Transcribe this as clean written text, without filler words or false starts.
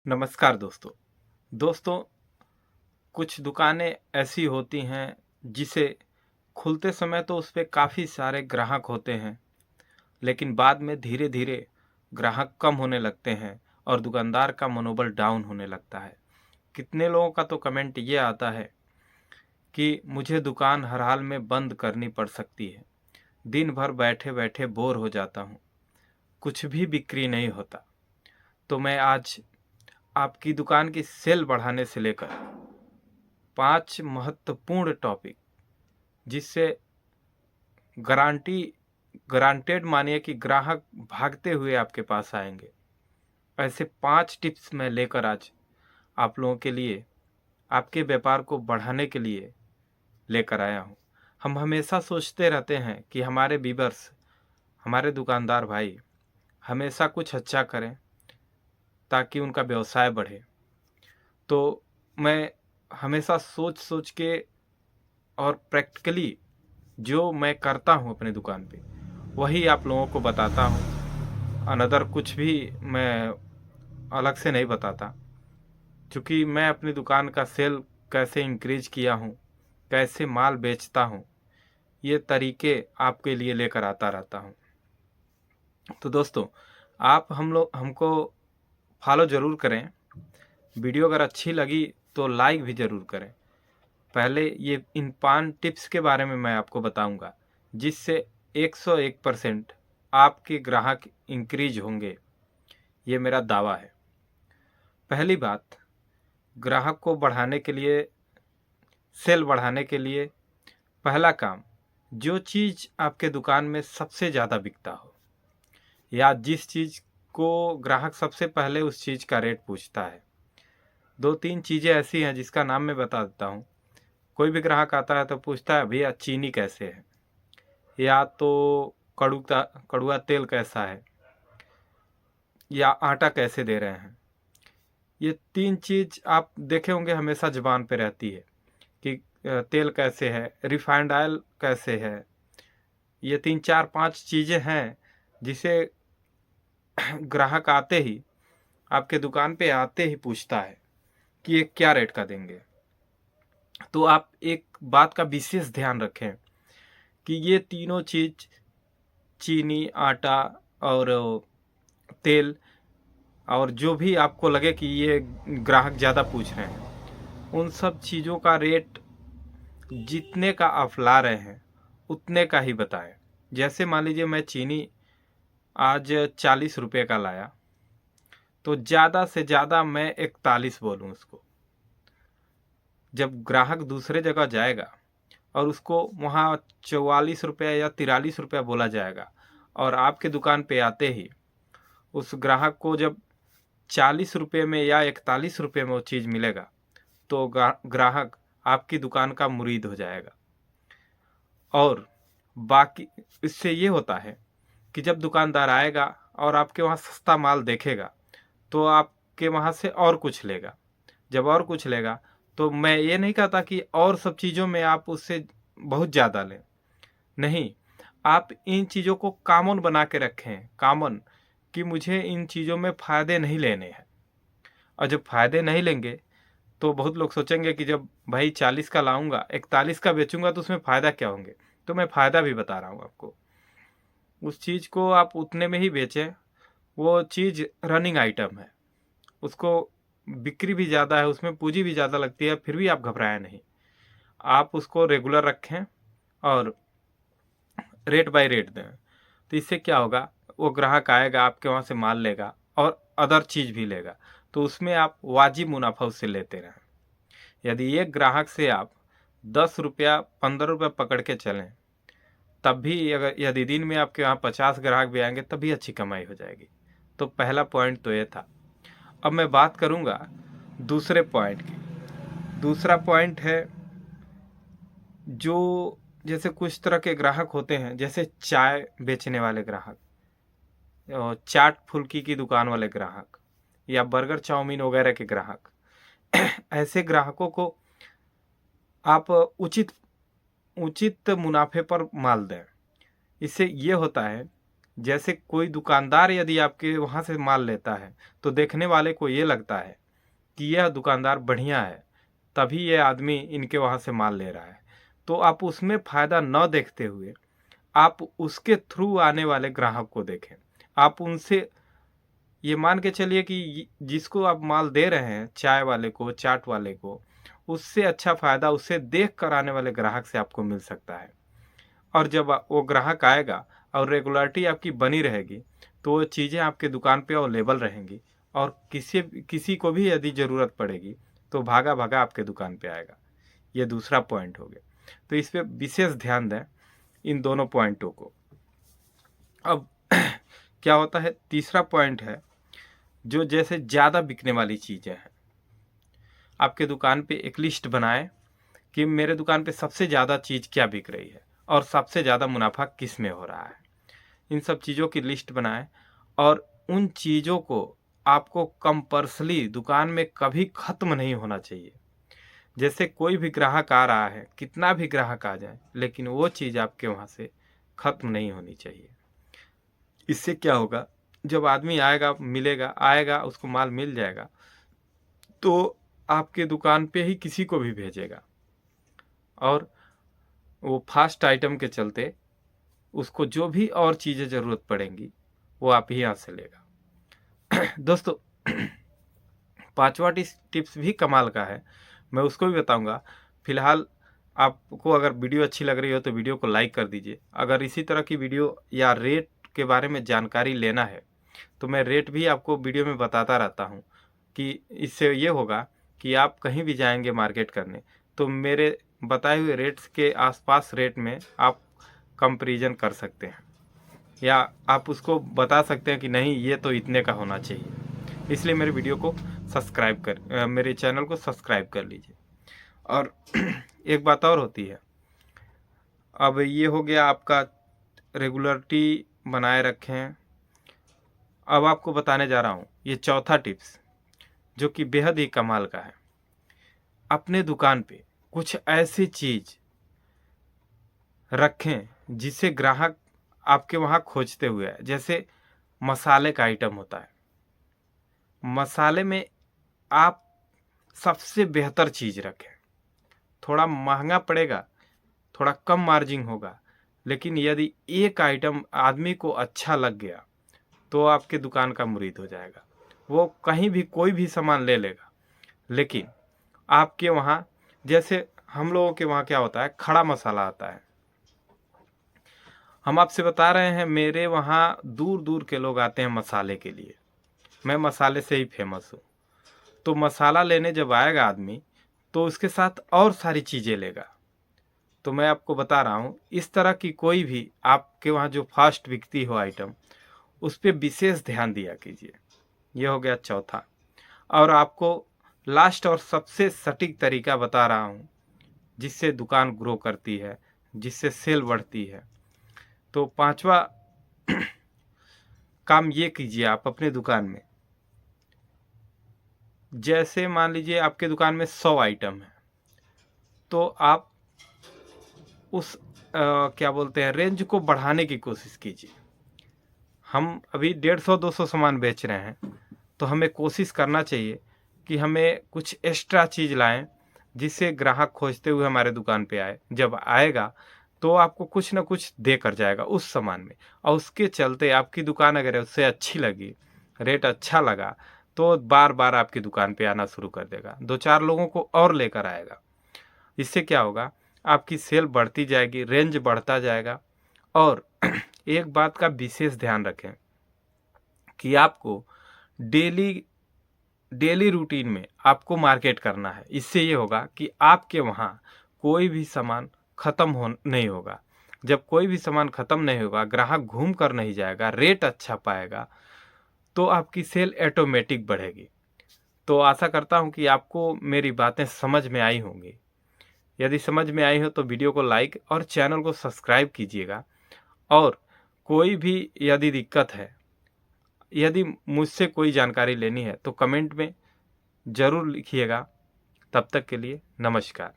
नमस्कार दोस्तों। दोस्तों, कुछ दुकानें ऐसी होती हैं जिसे खुलते समय तो उस पे काफ़ी सारे ग्राहक होते हैं, लेकिन बाद में धीरे-धीरे ग्राहक कम होने लगते हैं और दुकानदार का मनोबल डाउन होने लगता है। कितने लोगों का तो कमेंट ये आता है कि मुझे दुकान हर हाल में बंद करनी पड़ सकती है। दिन भर बैठे-बैठे बोर हो जाता हूँ, कुछ भी बिक्री नहीं होता। तो मैं आज आपकी दुकान की सेल बढ़ाने से लेकर 5 महत्वपूर्ण टॉपिक, जिससे गारंटेड मानिए कि ग्राहक भागते हुए आपके पास आएंगे। ऐसे 5 टिप्स मैं लेकर आज आप लोगों के लिए, आपके व्यापार को बढ़ाने के लिए लेकर आया हूँ। हम हमेशा सोचते रहते हैं कि हमारे व्यूअर्स, हमारे दुकानदार भाई हमेशा कुछ अच्छा करें ताकि उनका व्यवसाय बढ़े। तो मैं हमेशा सोच सोच के और प्रैक्टिकली जो मैं करता हूँ अपनी दुकान पे, वही आप लोगों को बताता हूँ। अनदर कुछ भी मैं अलग से नहीं बताता, क्योंकि मैं अपनी दुकान का सेल कैसे इंक्रीज किया हूँ, कैसे माल बेचता हूँ, ये तरीके आपके लिए लेकर आता रहता हूँ। तो दोस्तों, आप हमको फॉलो ज़रूर करें। वीडियो अगर अच्छी लगी तो लाइक भी ज़रूर करें। पहले ये इन 5 टिप्स के बारे में मैं आपको बताऊंगा, जिससे 101% आपके ग्राहक इंक्रीज होंगे। ये मेरा दावा है। पहली बात, ग्राहक को बढ़ाने के लिए, सेल बढ़ाने के लिए पहला काम, जो चीज़ आपके दुकान में सबसे ज़्यादा बिकता हो या जिस चीज़ को ग्राहक सबसे पहले उस चीज़ का रेट पूछता है। 2-3 चीज़ें ऐसी हैं जिसका नाम मैं बता देता हूँ। कोई भी ग्राहक आता है तो पूछता है, भैया चीनी कैसे है, या तो कड़ुआ तेल कैसा है, या आटा कैसे दे रहे हैं। ये 3 चीज़ आप देखे होंगे हमेशा ज़ुबान पे रहती है कि तेल कैसे है, रिफाइंड ऑयल कैसे है। ये 3-4-5 चीज़ें हैं जिसे ग्राहक आते ही, आपके दुकान पे आते ही पूछता है कि ये क्या रेट का देंगे। तो आप एक बात का विशेष ध्यान रखें कि ये तीनों चीज़, चीनी, आटा और तेल, और जो भी आपको लगे कि ये ग्राहक ज़्यादा पूछ रहे हैं, उन सब चीज़ों का रेट जितने का आप ला रहे हैं उतने का ही बताएं। जैसे मान लीजिए मैं चीनी आज 40 रुपये का लाया, तो ज़्यादा से ज़्यादा मैं 41 बोलूँ उसको। जब ग्राहक दूसरे जगह जाएगा और उसको वहाँ 44 रुपये या 43 रुपये बोला जाएगा, और आपके दुकान पे आते ही उस ग्राहक को जब 40 रुपये में या 41 रुपये में वो चीज़ मिलेगा, तो ग्राहक आपकी दुकान का मुरीद हो जाएगा। और बाकी इससे ये होता है कि जब दुकानदार आएगा और आपके वहाँ सस्ता माल देखेगा, तो आपके वहाँ से और कुछ लेगा। जब और कुछ लेगा, तो मैं ये नहीं कहता कि और सब चीज़ों में आप उससे बहुत ज़्यादा लें। नहीं, आप इन चीज़ों को कॉमन बना के रखें, कॉमन, कि मुझे इन चीज़ों में फ़ायदे नहीं लेने हैं। और जब फ़ायदे नहीं लेंगे तो बहुत लोग सोचेंगे कि जब भाई 40 का लाऊंगा 41 का बेचूंगा तो उसमें फ़ायदा क्या होंगे। तो मैं फ़ायदा भी बता रहा हूँ आपको। उस चीज़ को आप उतने में ही बेचें। वो चीज़ रनिंग आइटम है, उसको बिक्री भी ज़्यादा है, उसमें पूंजी भी ज़्यादा लगती है, फिर भी आप घबराएं नहीं। आप उसको रेगुलर रखें और रेट बाय रेट दें। तो इससे क्या होगा, वो ग्राहक आएगा, आपके वहाँ से माल लेगा और अदर चीज़ भी लेगा, तो उसमें आप वाजिब मुनाफा उससे लेते रहें। यदि एक ग्राहक से आप 10 रुपया 15 रुपया पकड़ के चलें, तब भी अगर यदि दिन में आपके यहाँ 50 ग्राहक भी आएंगे तब भी अच्छी कमाई हो जाएगी। तो पहला पॉइंट तो ये था। अब मैं बात करूँगा दूसरे पॉइंट की। दूसरा पॉइंट है, जो जैसे कुछ तरह के ग्राहक होते हैं, जैसे चाय बेचने वाले ग्राहक, और चाट फुल्की की दुकान वाले ग्राहक, या बर्गर चाउमीन वगैरह के ग्राहक। ऐसे ग्राहकों को आप उचित उचित मुनाफे पर माल दें। इससे ये होता है जैसे कोई दुकानदार यदि आपके वहाँ से माल लेता है तो देखने वाले को ये लगता है कि यह दुकानदार बढ़िया है, तभी ये आदमी इनके वहाँ से माल ले रहा है। तो आप उसमें फ़ायदा न देखते हुए आप उसके थ्रू आने वाले ग्राहक को देखें। आप उनसे ये मान के चलिए कि जिसको आप माल दे रहे हैं, चाय वाले को, चाट वाले को, उससे अच्छा फ़ायदा उसे देख कर आने वाले ग्राहक से आपको मिल सकता है। और जब वो ग्राहक आएगा और रेगुलरिटी आपकी बनी रहेगी, तो वो चीज़ें आपके दुकान पे अवेलेबल रहेंगी और किसी को भी यदि ज़रूरत पड़ेगी तो भागा-भागा आपके दुकान पे आएगा। ये दूसरा पॉइंट हो गया। तो इस पे विशेष ध्यान दें इन दोनों पॉइंटों को। अब क्या होता है, तीसरा पॉइंट है जो जैसे ज़्यादा बिकने वाली चीज़ें हैं। आपके दुकान पे एक लिस्ट बनाएं कि मेरे दुकान पे सबसे ज़्यादा चीज़ क्या बिक रही है और सबसे ज़्यादा मुनाफा किस में हो रहा है। इन सब चीज़ों की लिस्ट बनाएं और उन चीज़ों को आपको कंपल्सरी दुकान में कभी ख़त्म नहीं होना चाहिए। जैसे कोई भी ग्राहक आ रहा है, कितना भी ग्राहक आ जाए, लेकिन वो चीज़ आपके वहाँ से ख़त्म नहीं होनी चाहिए। इससे क्या होगा, जब आदमी आएगा, मिलेगा, आएगा, उसको माल मिल जाएगा, तो आपके दुकान पे ही किसी को भी भेजेगा और वो फास्ट आइटम के चलते उसको जो भी और चीज़ें ज़रूरत पड़ेंगी वो आप ही यहाँ से लेगा। दोस्तों, पांचवा टिप्स भी कमाल का है, मैं उसको भी बताऊंगा। फिलहाल आपको अगर वीडियो अच्छी लग रही हो तो वीडियो को लाइक कर दीजिए। अगर इसी तरह की वीडियो या रेट के बारे में जानकारी लेना है तो मैं रेट भी आपको वीडियो में बताता रहता हूँ कि इससे ये होगा कि आप कहीं भी जाएंगे मार्केट करने तो मेरे बताए हुए रेट्स के आसपास रेट में आप कंपैरिजन कर सकते हैं या आप उसको बता सकते हैं कि नहीं ये तो इतने का होना चाहिए। इसलिए मेरे वीडियो को मेरे चैनल को सब्सक्राइब कर लीजिए। और एक बात और होती है, अब ये हो गया आपका रेगुलरिटी बनाए रखें। अब आपको बताने जा रहा हूँ ये चौथा टिप्स जो कि बेहद ही कमाल का है। अपने दुकान पे कुछ ऐसी चीज़ रखें जिसे ग्राहक आपके वहाँ खोजते हुए आए। जैसे मसाले का आइटम होता है, मसाले में आप सबसे बेहतर चीज़ रखें। थोड़ा महंगा पड़ेगा, थोड़ा कम मार्जिन होगा, लेकिन यदि एक आइटम आदमी को अच्छा लग गया तो आपके दुकान का मुरीद हो जाएगा। वो कहीं भी कोई भी सामान ले लेगा। लेकिन आपके वहाँ, जैसे हम लोगों के वहाँ क्या होता है, खड़ा मसाला आता है। हम आपसे बता रहे हैं, मेरे वहाँ दूर दूर के लोग आते हैं मसाले के लिए। मैं मसाले से ही फेमस हूँ। तो मसाला लेने जब आएगा आदमी तो उसके साथ और सारी चीज़ें लेगा। तो मैं आपको बता रहा हूँ, इस तरह की कोई भी आपके वहाँ जो फास्ट बिकती हो आइटम, उस पर विशेष ध्यान दिया कीजिए। यह हो गया चौथा। और आपको लास्ट और सबसे सटीक तरीका बता रहा हूँ जिससे दुकान ग्रो करती है, जिससे सेल बढ़ती है। तो पांचवा काम ये कीजिए आप अपने दुकान में, जैसे मान लीजिए आपके दुकान में 100 आइटम है तो आप उस क्या बोलते हैं रेंज को बढ़ाने की कोशिश कीजिए। हम अभी 150-200 सामान बेच रहे हैं तो हमें कोशिश करना चाहिए कि हमें कुछ एक्स्ट्रा चीज़ लाएं जिससे ग्राहक खोजते हुए हमारे दुकान पे आए। जब आएगा तो आपको कुछ ना कुछ दे कर जाएगा उस सामान में, और उसके चलते आपकी दुकान अगर उससे अच्छी लगी, रेट अच्छा लगा, तो बार बार आपकी दुकान पे आना शुरू कर देगा, 2-4 लोगों को और लेकर आएगा। इससे क्या होगा, आपकी सेल बढ़ती जाएगी, रेंज बढ़ता जाएगा। और एक बात का विशेष ध्यान रखें कि आपको डेली डेली रूटीन में आपको मार्केट करना है। इससे ये होगा कि आपके वहाँ कोई भी सामान ख़त्म हो नहीं होगा। जब कोई भी सामान ख़त्म नहीं होगा, ग्राहक घूम कर नहीं जाएगा, रेट अच्छा पाएगा, तो आपकी सेल ऑटोमेटिक बढ़ेगी। तो आशा करता हूँ कि आपको मेरी बातें समझ में आई होंगी। यदि समझ में आई हो तो वीडियो को लाइक और चैनल को सब्सक्राइब कीजिएगा। और कोई भी यदि दिक्कत है, यदि मुझसे कोई जानकारी लेनी है तो कमेंट में ज़रूर लिखिएगा। तब तक के लिए नमस्कार।